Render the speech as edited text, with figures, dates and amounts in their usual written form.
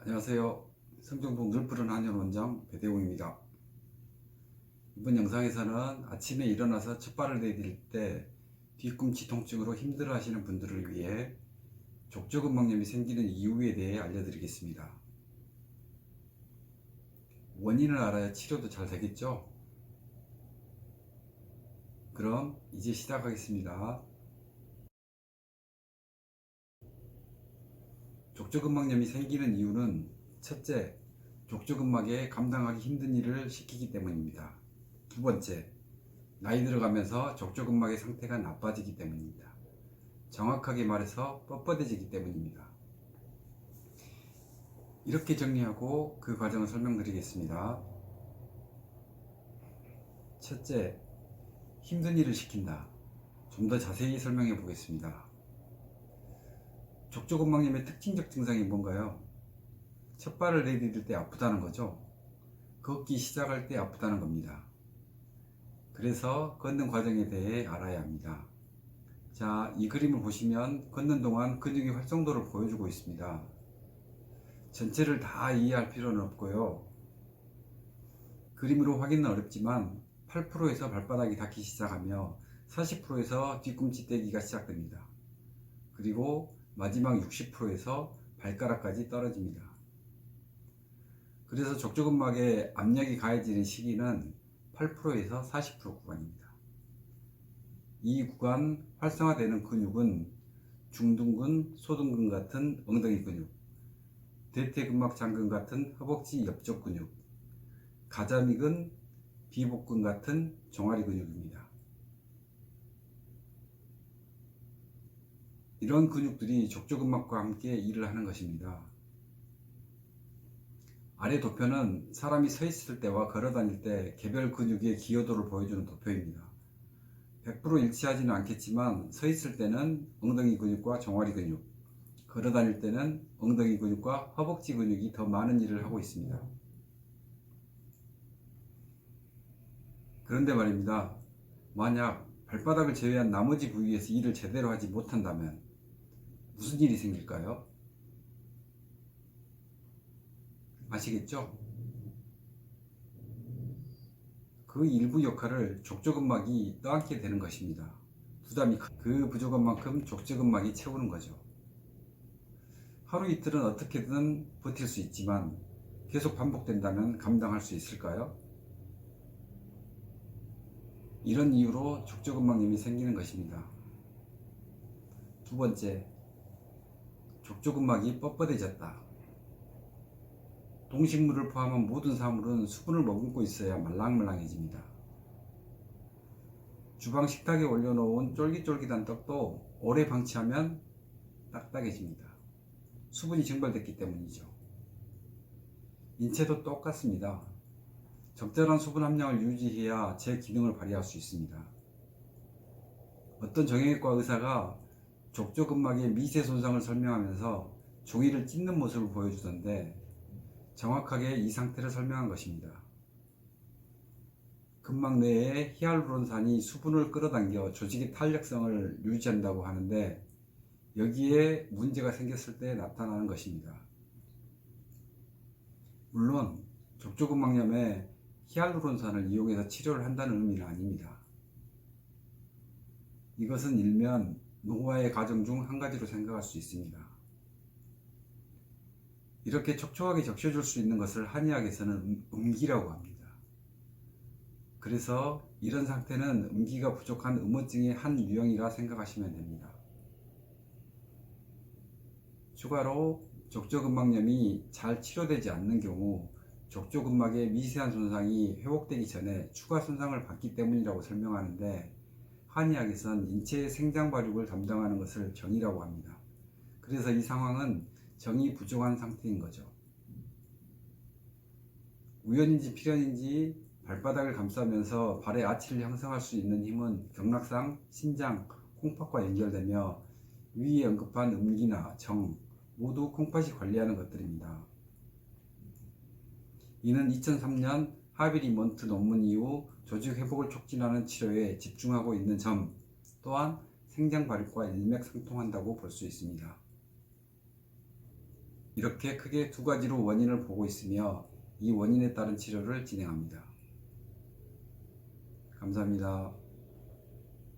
안녕하세요. 성정동 늘푸른 한의원 원장 배대웅입니다. 이번 영상에서는 아침에 일어나서 첫발을 내딜 때 뒤꿈치 통증으로 힘들어 하시는 분들을 위해 족저근막염이 생기는 이유에 대해 알려드리겠습니다. 원인을 알아야 치료도 잘 되겠죠? 그럼 이제 시작하겠습니다. 족저근막염이 생기는 이유는 첫째, 족저근막에 감당하기 힘든 일을 시키기 때문입니다. 두 번째, 나이 들어가면서 족저근막의 상태가 나빠지기 때문입니다. 정확하게 말해서 뻣뻣해지기 때문입니다. 이렇게 정리하고 그 과정을 설명드리겠습니다. 첫째, 힘든 일을 시킨다. 좀 더 자세히 설명해 보겠습니다. 족저근막염의 특징적 증상이 뭔가요? 첫 발을 내디딜 때 아프다는 거죠. 걷기 시작할 때 아프다는 겁니다. 그래서 걷는 과정에 대해 알아야 합니다. 자, 이 그림을 보시면 걷는 동안 근육의 활성도를 보여주고 있습니다. 전체를 다 이해할 필요는 없고요. 그림으로 확인은 어렵지만 8%에서 발바닥이 닿기 시작하며 40%에서 뒤꿈치 떼기가 시작됩니다. 그리고 마지막 60%에서 발가락까지 떨어집니다. 그래서 족저근막에 압력이 가해지는 시기는 8%에서 40% 구간입니다. 이 구간 활성화되는 근육은 중둔근, 소둔근 같은 엉덩이 근육, 대퇴근막 장근 같은 허벅지 옆쪽 근육, 가자미근, 비복근 같은 종아리 근육입니다. 이런 근육들이 족저근막과 함께 일을 하는 것입니다. 아래 도표는 사람이 서 있을 때와 걸어 다닐 때 개별 근육의 기여도를 보여주는 도표입니다. 100% 일치하지는 않겠지만 서 있을 때는 엉덩이 근육과 종아리 근육, 걸어 다닐 때는 엉덩이 근육과 허벅지 근육이 더 많은 일을 하고 있습니다. 그런데 말입니다. 만약 발바닥을 제외한 나머지 부위에서 일을 제대로 하지 못한다면 무슨 일이 생길까요? 아시겠죠? 그 일부 역할을 족저근막이 떠안게 되는 것입니다. 부담이 그 부족한 만큼 족저근막이 채우는 거죠. 하루 이틀은 어떻게든 버틸 수 있지만 계속 반복된다면 감당할 수 있을까요? 이런 이유로 족저근막염이 생기는 것입니다. 두 번째, 족저근막이 뻣뻣해졌다. 동식물을 포함한 모든 사물은 수분을 머금고 있어야 말랑말랑해집니다. 주방 식탁에 올려놓은 쫄깃쫄깃한 떡도 오래 방치하면 딱딱해집니다. 수분이 증발됐기 때문이죠. 인체도 똑같습니다. 적절한 수분 함량을 유지해야 제 기능을 발휘할 수 있습니다. 어떤 정형외과 의사가 족저근막의 미세 손상을 설명하면서 종이를 찢는 모습을 보여주던데 정확하게 이 상태를 설명한 것입니다. 근막 내에 히알루론산이 수분을 끌어당겨 조직의 탄력성을 유지한다고 하는데 여기에 문제가 생겼을 때 나타나는 것입니다. 물론 족저근막염에 히알루론산을 이용해서 치료를 한다는 의미는 아닙니다. 이것은 일면 노화의 과정 중 한 가지로 생각할 수 있습니다. 이렇게 촉촉하게 적셔줄 수 있는 것을 한의학에서는 음기라고 합니다. 그래서 이런 상태는 음기가 부족한 음어증의 한 유형이라 생각하시면 됩니다. 추가로 족저근막염이 잘 치료되지 않는 경우 족저근막의 미세한 손상이 회복되기 전에 추가 손상을 받기 때문이라고 설명하는데 한의학에선 인체의 생장 발육을 담당하는 것을 정이라고 합니다. 그래서 이 상황은 정이 부족한 상태인 거죠. 우연인지 필연인지 발바닥을 감싸면서 발의 아치를 형성할 수 있는 힘은 경락상 신장, 콩팥과 연결되며 위에 언급한 음기나 정 모두 콩팥이 관리하는 것들입니다. 이는 2003년 하비리먼트 논문 이후 조직 회복을 촉진하는 치료에 집중하고 있는 점 또한 생장 발육과 일맥상통한다고 볼 수 있습니다. 이렇게 크게 두 가지로 원인을 보고 있으며 이 원인에 따른 치료를 진행합니다. 감사합니다.